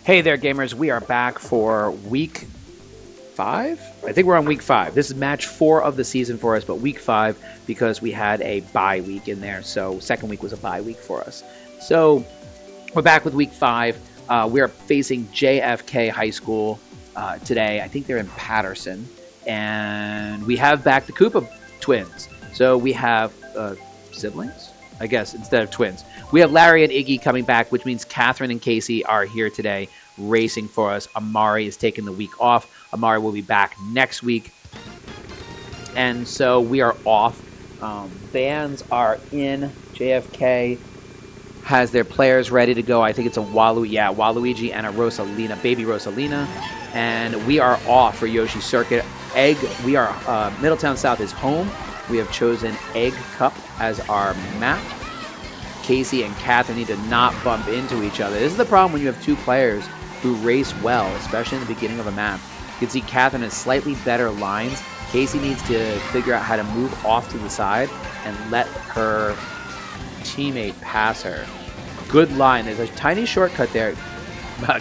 Hey there, gamers. We are back for week 5? I think we're on week 5. This is match 4 of the season for us, but week 5 because we had a bye week in there. So second week was a bye week for us. So we're back with week 5. We are facing JFK High School today. I think they're in Paterson. And we have back the Koopa twins. So we have siblings, I guess, instead of twins. We have Larry and Iggy coming back, which means Catherine and Casey are here today racing for us. Amari is taking the week off. Amari will be back next week. And so we are off. Bands are in. JFK has their players ready to go. I think it's a Waluigi and a Rosalina, baby Rosalina. And we are off for Yoshi Circuit. We are, Middletown South is home. We have chosen Egg Cup as our map. Casey and Catherine need to not bump into each other. This is the problem when you have two players who race well, especially in the beginning of a map. You can see Catherine has slightly better lines. Casey needs to figure out how to move off to the side and let her teammate pass her. Good line. There's a tiny shortcut there.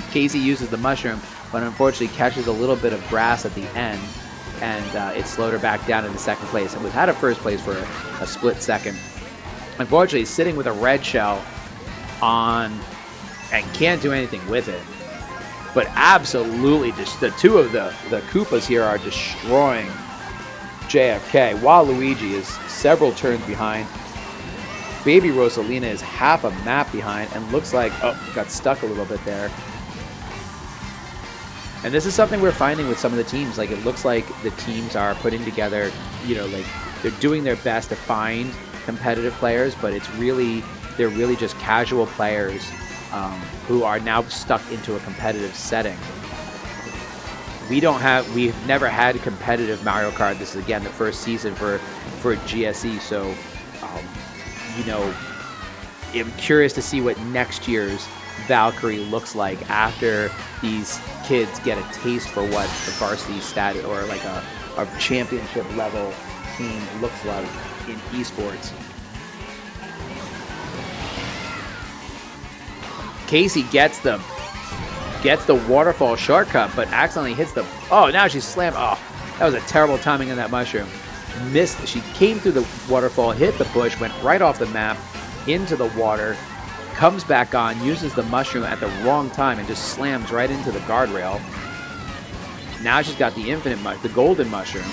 Casey uses the mushroom, but unfortunately catches a little bit of grass at the end, and it slowed her back down into second place. And we've had a first place for a split second. Unfortunately, sitting with a red shell on and can't do anything with it. But absolutely, just the two of the Koopas here are destroying JFK. Waluigi is several turns behind. Baby Rosalina is half a map behind and looks like, got stuck a little bit there. And this is something we're finding with some of the teams. Like, it looks like the teams are putting together, like they're doing their best to find competitive players, but they're really just casual players who are now stuck into a competitive setting. We've never had competitive Mario Kart. This is again the first season for GSE, so I'm curious to see what next year's Valkyrie looks like after these kids get a taste for what the varsity status or like a championship level team looks like in esports. Casey gets the waterfall shortcut, but accidentally hits the. Oh, now she's slammed. Oh, that was a terrible timing on that mushroom. Missed. She came through the waterfall, hit the bush, went right off the map into the water, comes back on, uses the mushroom at the wrong time, and just slams right into the guardrail. Now she's got the golden mushroom.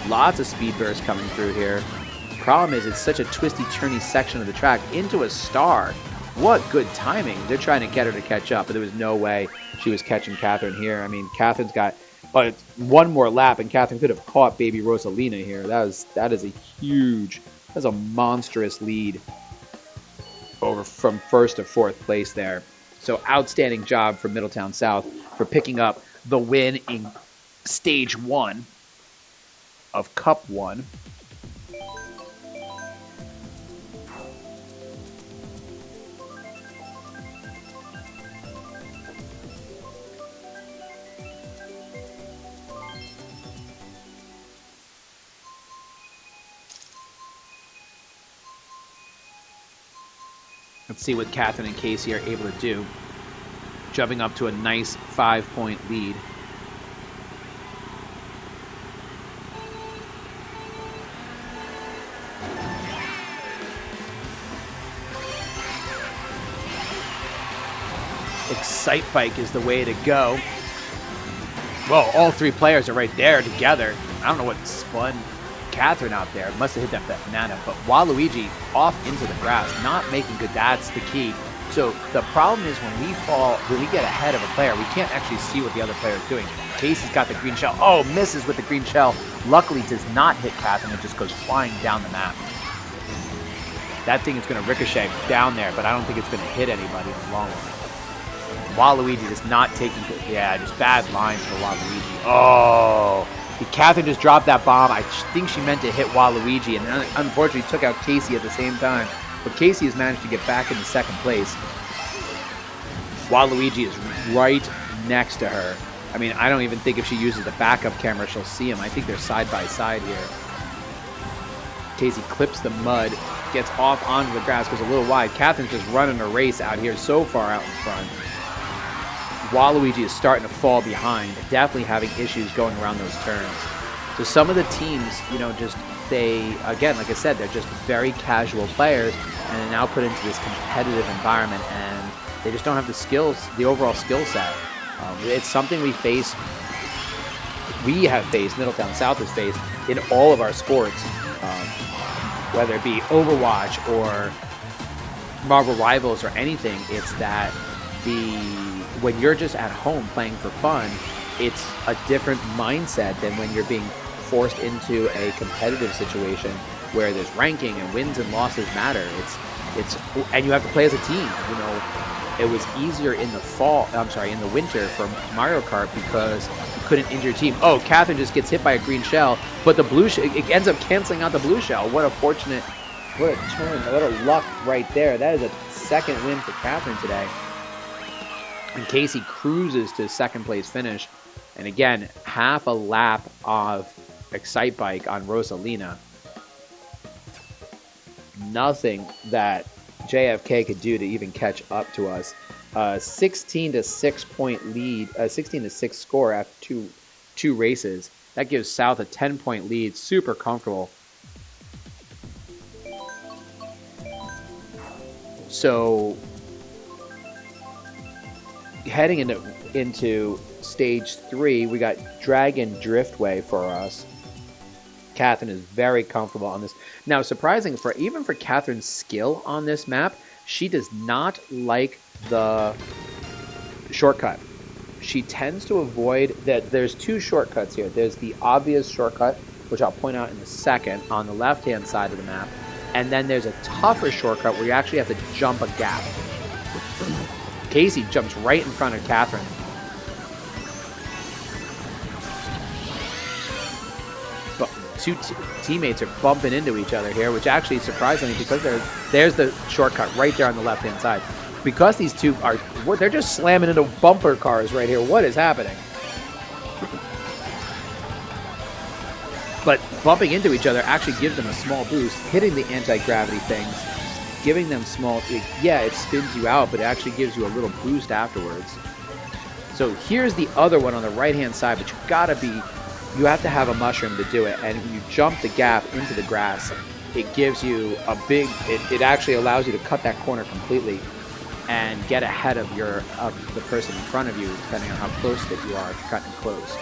Lots of speed bursts coming through here. Problem is, it's such a twisty, turny section of the track into a star. What good timing. They're trying to get her to catch up, but there was no way she was catching Catherine here. I mean, Catherine's got one more lap, and Catherine could have caught baby Rosalina here. That's a monstrous lead over from first to fourth place there. So outstanding job for Middletown South for picking up the win in stage 1 of Cup 1. Let's see what Catherine and Casey are able to do. Jumping up to a nice 5-point lead. Excite Bike is the way to go. Whoa, all three players are right there together. I don't know what spun Catherine out there. Must have hit that banana. But Waluigi off into the grass, not making good. That's the key. So the problem is when we get ahead of a player, we can't actually see what the other player is doing. Casey's got the green shell. Oh, misses with the green shell. Luckily does not hit Catherine. It just goes flying down the map. That thing is going to ricochet down there, but I don't think it's going to hit anybody in the long run. Waluigi just not taking good. Yeah, just bad lines for Waluigi. Oh, Catherine just dropped that bomb. I think she meant to hit Waluigi, and unfortunately took out Casey at the same time. But Casey has managed to get back into second place. Waluigi is right next to her. I mean, I don't even think if she uses the backup camera, she'll see him. I think they're side by side here. Casey clips the mud, gets off onto the grass, goes a little wide. Catherine's just running a race out here so far out in front. Waluigi is starting to fall behind, definitely having issues going around those turns. So some of the teams, they, again, like I said, they're just very casual players, and are now put into this competitive environment, and they just don't have the skills, the overall skill set. It's something we have faced, Middletown South has faced in all of our sports, whether it be Overwatch or Marvel Rivals or anything. It's that when you're just at home playing for fun, it's a different mindset than when you're being forced into a competitive situation where there's ranking and wins and losses matter. And you have to play as a team. It was easier in the winter for Mario Kart because you couldn't injure your team. Oh, Catherine just gets hit by a green shell, but the blue shell, it ends up canceling out the blue shell. What a turn, what a luck right there. That is a second win for Catherine today. And Casey cruises to second place finish. And again, half a lap of Excite Bike on Rosalina. Nothing that JFK could do to even catch up to us. 16 to 6 point lead, 16 to 6 score after two races. That gives South a 10-point lead. Super comfortable. So heading into stage 3, we got Dragon Driftway for us. Catherine is very comfortable on this. Now, surprising even for Catherine's skill on this map, she does not like the shortcut. She tends to avoid that. There's two shortcuts here. There's the obvious shortcut, which I'll point out in a second, on the left-hand side of the map. And then there's a tougher shortcut where you actually have to jump a gap. Casey jumps right in front of Catherine. Two teammates are bumping into each other here, which actually surprisingly, because there's the shortcut right there on the left-hand side. Because these two they're just slamming into bumper cars right here. What is happening? But bumping into each other actually gives them a small boost. Hitting the anti-gravity things, giving them it spins you out, but it actually gives you a little boost afterwards. So here's the other one on the right-hand side, but you have to have a mushroom to do it, and when you jump the gap into the grass, it gives you it actually allows you to cut that corner completely and get ahead of the person in front of you, depending on how close that you are, if you're cutting close.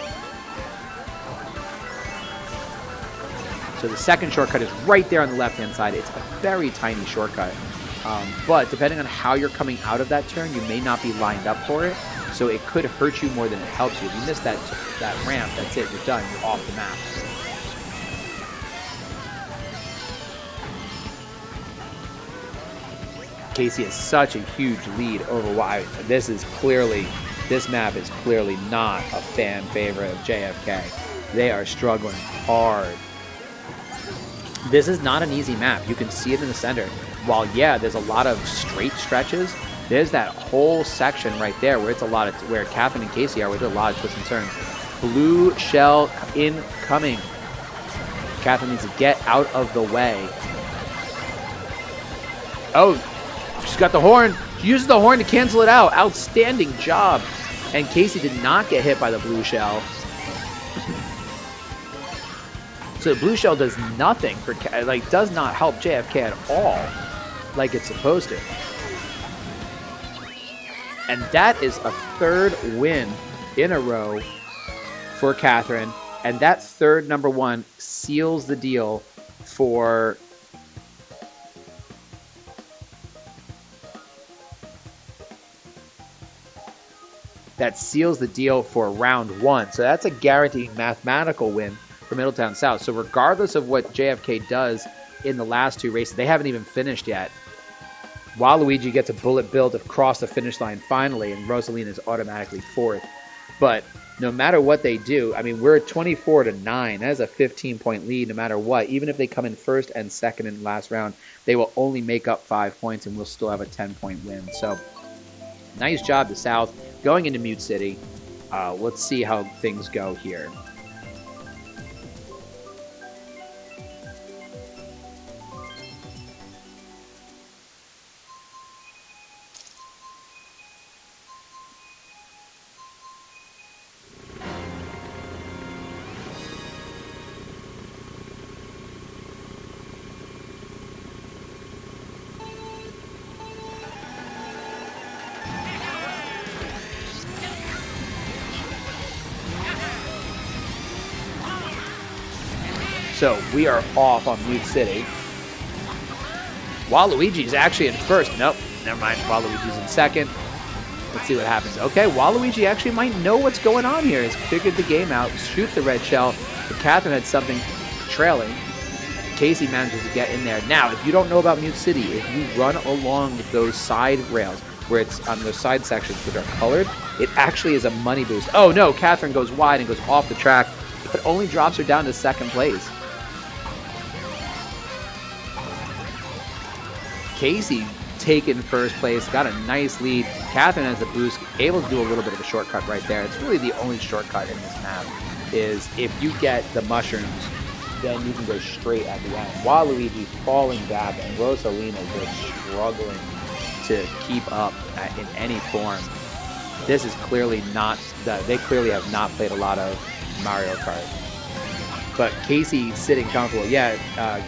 So the second shortcut is right there on the left-hand side. It's a very tiny shortcut, but depending on how you're coming out of that turn, you may not be lined up for it. So it could hurt you more than it helps you. If you miss that ramp, that's it. You're done. You're off the map. Casey has such a huge lead over why this map is clearly not a fan favorite of JFK. They are struggling hard. This is not an easy map. You can see it in the center. While, there's a lot of straight stretches, there's that whole section right there where where Catherine and Casey are, where there's a lot of twists and turns. Blue shell incoming. Catherine needs to get out of the way. Oh, she's got the horn. She uses the horn to cancel it out. Outstanding job. And Casey did not get hit by the blue shell. So the blue shell does nothing does not help JFK at all, like it's supposed to. And that is a third win in a row for Catherine. And that third number 1 seals the deal for round 1. So that's a guaranteed mathematical win for Middletown South. So regardless of what JFK does in the last 2 races, they haven't even finished yet. Waluigi gets a bullet bill to cross the finish line finally, and Rosalina is automatically 4th. But no matter what they do, I mean, we're at 24 to 9. That is a 15-point lead no matter what. Even if they come in first and second in the last round, they will only make up 5 points, and we'll still have a 10-point win. So nice job to South going into Mute City. Let's see how things go here. So we are off on Mute City. Waluigi's actually in first. Nope, never mind. Waluigi's in second. Let's see what happens. Okay, Waluigi actually might know what's going on here. He's figured the game out, shoots the red shell, but Catherine had something trailing. Casey manages to get in there. Now, if you don't know about Mute City, if you run along those side rails, where it's on those side sections that are colored, it actually is a money boost. Oh no, Catherine goes wide and goes off the track, but only drops her down to second place. Casey taken first place, got a nice lead. Catherine has a boost, able to do a little bit of a shortcut right there. It's really the only shortcut in this map, is if you get the mushrooms, then you can go straight at the end. Waluigi falling back and Rosalina just struggling to keep up in any form. This is clearly not, they clearly have not played a lot of Mario Kart. But Casey sitting comfortable. Yeah,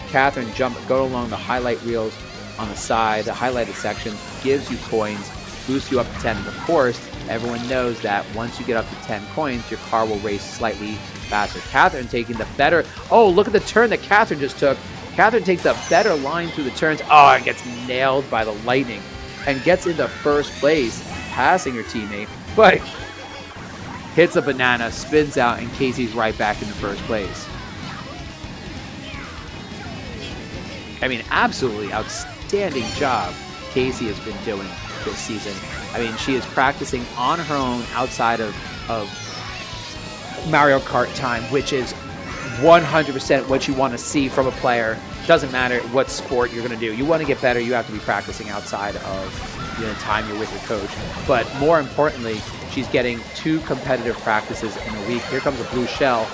Catherine go along the highlight reels on the side, the highlighted section, gives you coins, boosts you up to 10. And of course, everyone knows that once you get up to 10 coins, your car will race slightly faster. Catherine taking the better, oh, look at the turn that Catherine just took. Catherine takes a better line through the turns. Oh, and gets nailed by the lightning and gets into first place, passing her teammate, but hits a banana, spins out, and Casey's right back into first place. I mean, absolutely outstanding job Casey has been doing this season. I mean, she is practicing on her own outside of Mario Kart time, which is 100% what you want to see from a player. Doesn't matter what sport you're going to do. You want to get better, you have to be practicing outside of the time you're with your coach. But more importantly, she's getting 2 competitive practices in a week. Here comes a blue shell.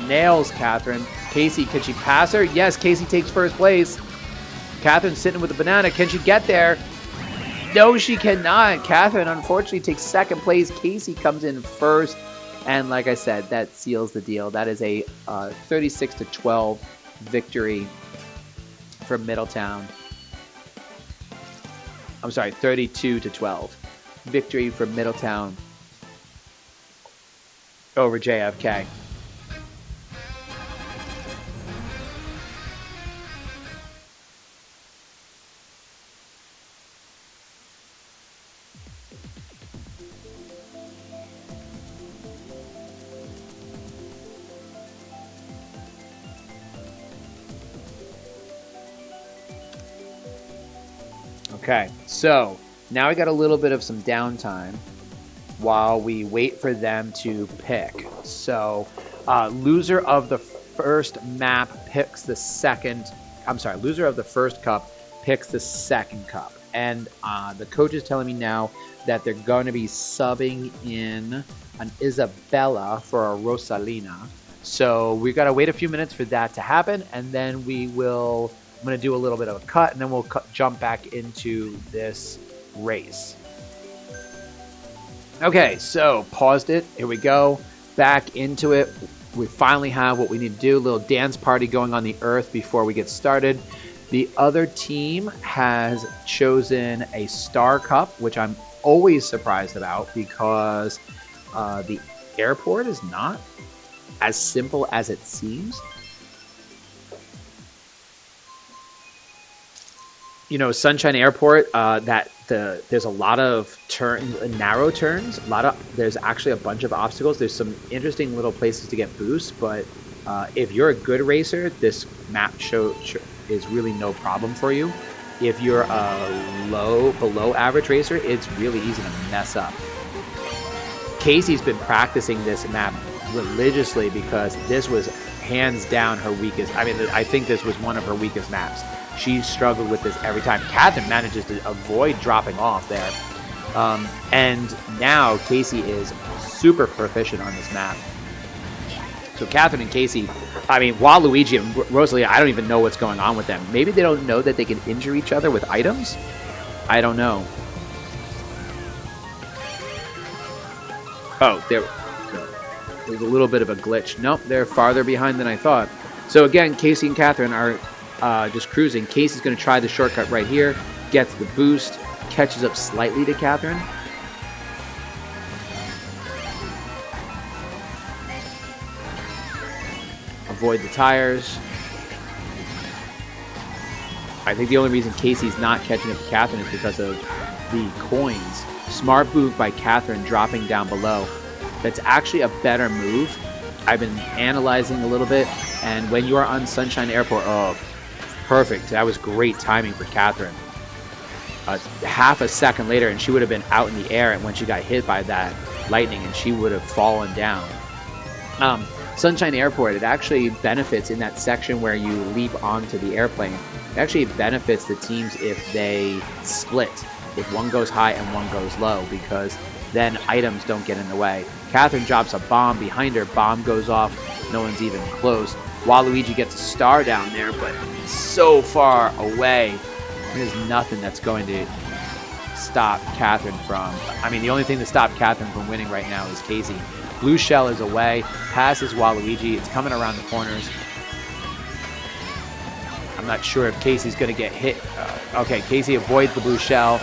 Nails Catherine. Casey, can she pass her? Yes, Casey takes first place. Catherine's sitting with the banana. Can she get there? No, she cannot. Catherine, unfortunately, takes second place. Casey comes in first. And like I said, that seals the deal. That is a 36-12 victory for Middletown. I'm sorry, 32-12 victory for Middletown over JFK. Okay, so now we got a little bit of some downtime while we wait for them to pick. So loser of the first map picks the second, loser of the first cup picks the second cup. And the coach is telling me now that they're going to be subbing in an Isabella for a Rosalina. So we got to wait a few minutes for that to happen, and then I'm going to do a little bit of a cut, and then we'll jump back into this race. Okay, so paused it. Here we go. Back into it. We finally have what we need to do. A little dance party going on the earth before we get started. The other team has chosen a Star Cup, which I'm always surprised about because the airport is not as simple as it seems. You know, Sunshine Airport, there's a lot of narrow turns. There's actually a bunch of obstacles. There's some interesting little places to get boosts, but if you're a good racer, this map is really no problem for you. If you're a below average racer, it's really easy to mess up. Casey's been practicing this map religiously because this was hands down her weakest. I mean, I think this was one of her weakest maps. She struggled with this every time. Catherine manages to avoid dropping off there. And now Casey is super proficient on this map. So Catherine and Casey, I mean, Waluigi and Rosalie, I don't even know what's going on with them. Maybe they don't know that they can injure each other with items? I don't know. Oh, there's a little bit of a glitch. Nope, they're farther behind than I thought. So again, Casey and Catherine are just cruising. Casey's going to try the shortcut right here, gets the boost, catches up slightly to Catherine. avoid the tires. I think the only reason Casey's not catching up to Catherine is because of the coins. Smart move by Catherine dropping down below. That's actually a better move. I've been analyzing a little bit, and when you are on Sunshine Airport, oh, perfect. That was great timing for Catherine. Half a second later, and she would have been out in the air, and when she got hit by that lightning, and she would have fallen down. Sunshine Airport, it actually benefits in that section where you leap onto the airplane. It actually benefits the teams if they split, if one goes high and one goes low, because then items don't get in the way. Catherine drops a bomb behind her. Bomb goes off. No one's even close. Waluigi gets a star down there, but so far away. There's nothing that's going to stop Catherine from... I mean, the only thing to stop Catherine from winning right now is Casey. Blue shell is away. Passes Waluigi. It's coming around the corners. I'm not sure if Casey's going to get hit. Okay, Casey avoids the blue shell.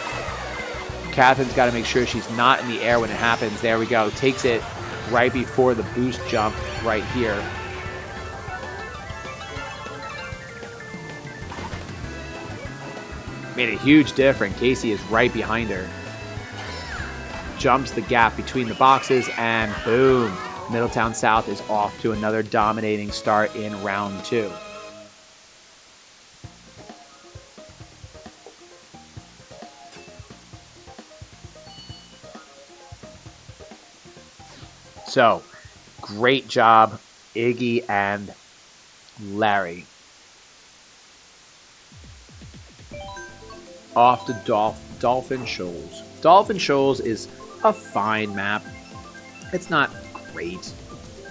Catherine's got to make sure she's not in the air when it happens. There we go. Takes it right before the boost jump right here. Made a huge difference. Casey is right behind her. Jumps the gap between the boxes, and boom. Middletown South is off to another dominating start in round 2. So, great job, Iggy and Larry. Off to Dolphin Shoals. Dolphin Shoals is a fine map. It's not great.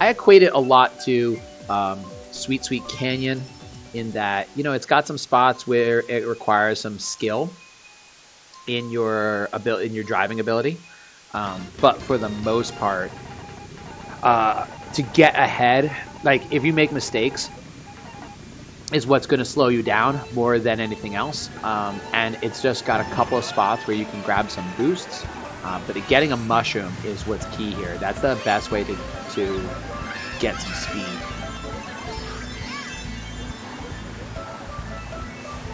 I equate it a lot to Sweet Sweet Canyon in that, you know, it's got some spots where it requires some skill in your driving ability. But for the most part, to get ahead, like if you make mistakes, is what's going to slow you down more than anything else. And it's just got a couple of spots where you can grab some boosts. But getting a mushroom is what's key here. That's the best way to get some speed.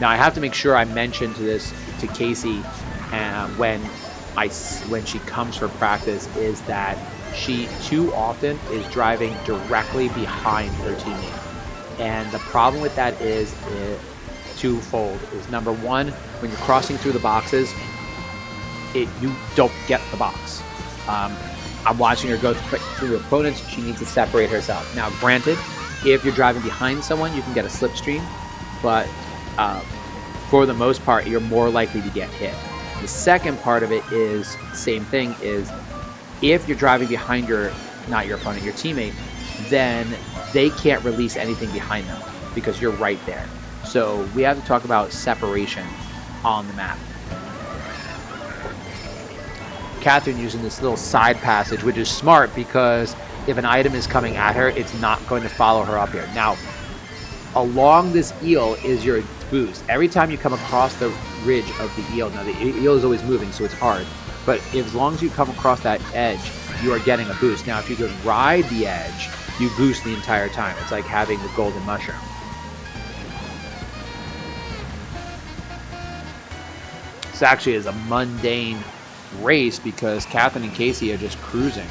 Now I have to make sure I mention to Casey when she comes for practice, is that she too often is driving directly behind her teammate. And the problem with that is twofold. Is number one, when you're crossing through the boxes, you don't get the box. I'm watching her go through the opponents. She needs to separate herself. Now, granted, if you're driving behind someone, you can get a slipstream, but for the most part, you're more likely to get hit. The second part of it is, same thing, is if you're driving behind not your opponent, your teammate, then they can't release anything behind them because you're right there. So we have to talk about separation on the map. Catherine using this little side passage, which is smart because if an item is coming at her, it's not going to follow her up here. Now, along this eel is your boost. Every time you come across the ridge of the eel, now the eel is always moving, so it's hard, but as long as you come across that edge, you are getting a boost. Now, if you can ride the edge, you boost the entire time. It's like having the golden mushroom. This actually is a mundane race because Catherine and Casey are just cruising.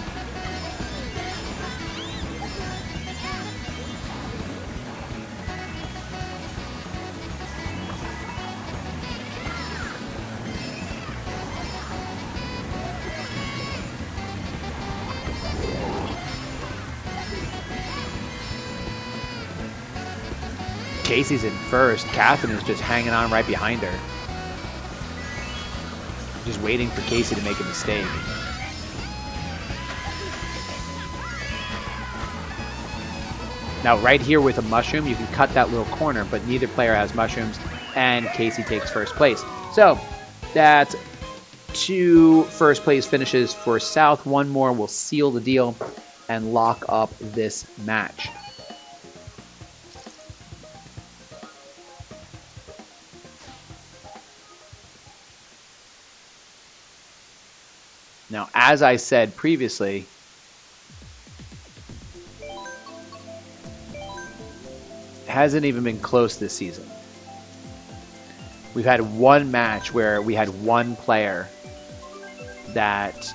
Casey's in first. Catherine is just hanging on right behind her. Just waiting for Casey to make a mistake. Now right here with a mushroom, you can cut that little corner, but neither player has mushrooms, and Casey takes first place. So that's 2 first place finishes for South. 1 more will seal the deal and lock up this match. Now, as I said previously, hasn't even been close this season. We've had one match where we had one player that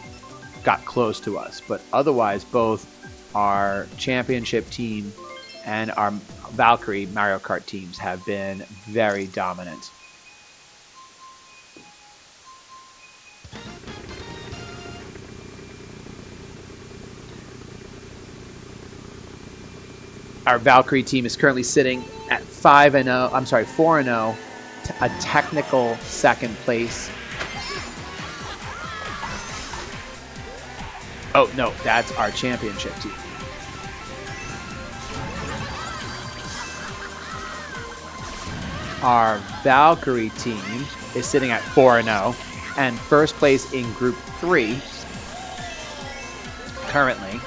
got close to us, but otherwise both our championship team and our Valkyrie Mario Kart teams have been very dominant. Our Valkyrie team is currently sitting at 5-0. I'm sorry, 4-0, a technical second place. Oh no, that's our championship team. Our Valkyrie team is sitting at 4-0, and first place in Group 3 currently,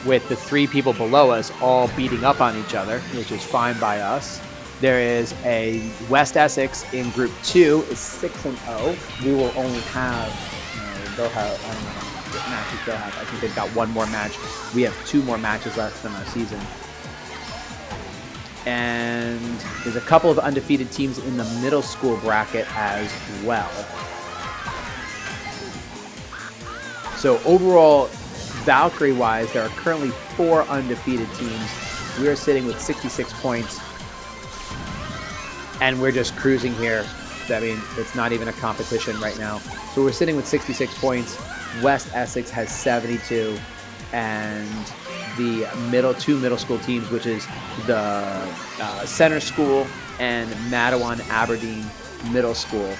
with the 3 people below us all beating up on each other, which is fine by us. There is a West Essex in Group 2 is 6-0. We will only have, they'll have, I don't know what matches they'll have. I think they've got one more match. We have 2 more matches left in our season. And there's a couple of undefeated teams in the middle school bracket as well. So overall, Valkyrie-wise, there are currently 4 undefeated teams. We are sitting with 66 points, and we're just cruising here. I mean, it's not even a competition right now. So we're sitting with 66 points. West Essex has 72, and the two middle school teams, which is the Center School and Matawan Aberdeen Middle School.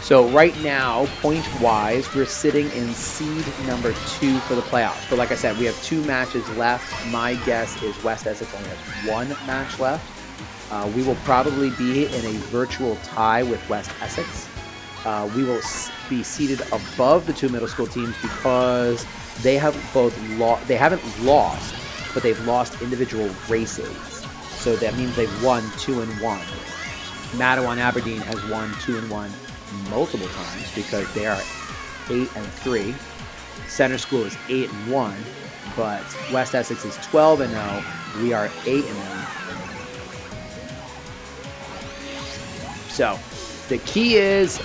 So right now, point-wise, we're sitting in seed number 2 for the playoffs. But like I said, we have 2 matches left. My guess is West Essex only has 1 match left. We will probably be in a virtual tie with West Essex. We will be seated above the 2 middle school teams because they have they haven't lost, but they've lost individual races. So that means they've won 2-1. Matawan Aberdeen has won 2-1 multiple times because they are 8-3. Center School is 8-1, but West Essex is 12-0. We are 8-0. So the key is,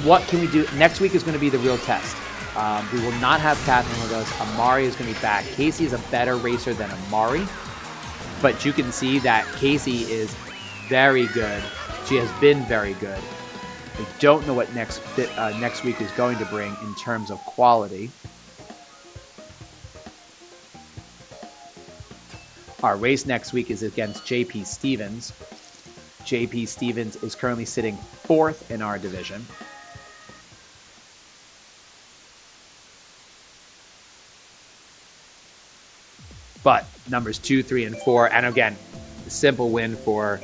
what can we do? Next week is going to be the real test. We will not have Catherine with us. Amari is going to be back. Casey is a better racer than Amari, but you can see that Casey is very good. She has been very good. I don't know what next week is going to bring in terms of quality. Our race next week is against JP Stevens. JP Stevens is currently sitting 4th in our division. But numbers 2, 3, and 4, and again, a simple win for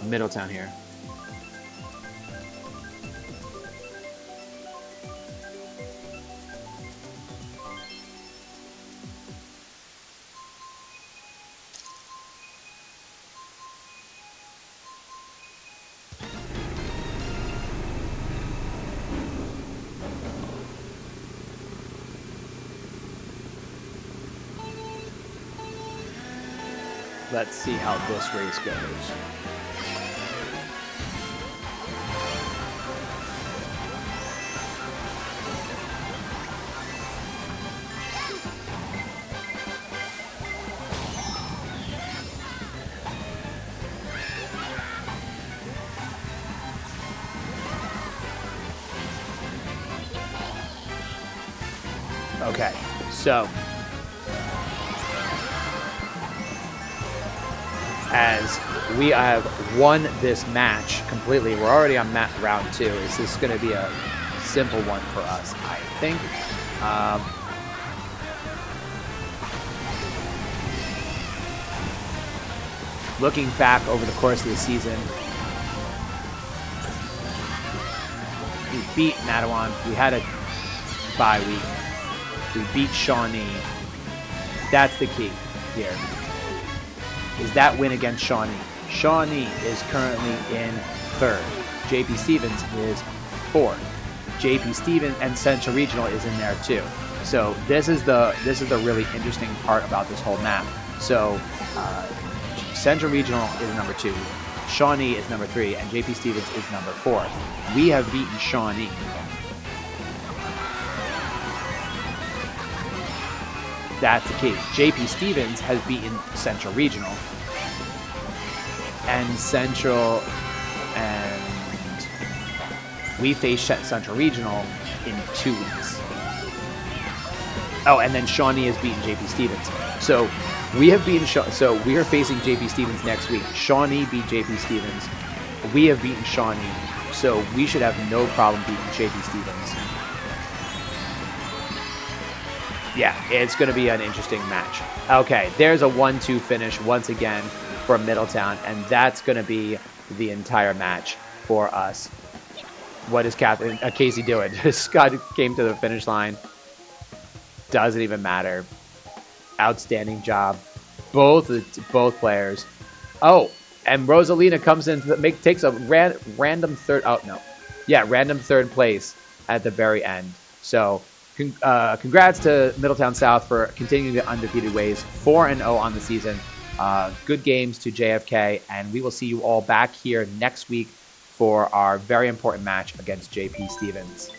Middletown here. Let's see how this race goes. Okay, so as we have won this match completely, we're already on round 2. This is going to be a simple one for us, I think. Looking back over the course of the season, we beat Matawan. We had a bye week. We beat Shawnee. That's the key here, is that win against Shawnee. Shawnee is currently in 3rd. JP Stevens is 4th. JP Stevens and Central Regional is in there too. So this is the really interesting part about this whole map. So Central Regional is number 2, Shawnee is number 3, and JP Stevens is number 4. We have beaten Shawnee. That's the case. JP Stevens has beaten Central Regional. And we face Central Regional in 2 weeks. Oh, and then Shawnee has beaten JP Stevens. So we have beaten. So we are facing JP Stevens next week. Shawnee beat JP Stevens. We have beaten Shawnee. So we should have no problem beating JP Stevens. Yeah, it's going to be an interesting match. Okay, there's a 1-2 finish once again for Middletown, and that's going to be the entire match for us. What is Casey doing? Scott came to the finish line. Doesn't even matter. Outstanding job. Both players. Oh, and Rosalina comes in to takes a random third. Oh, no. Yeah, random third place at the very end. So congrats to Middletown South for continuing the undefeated ways. 4-0 on the season. Good games to JFK, and we will see you all back here next week for our very important match against JP Stevens.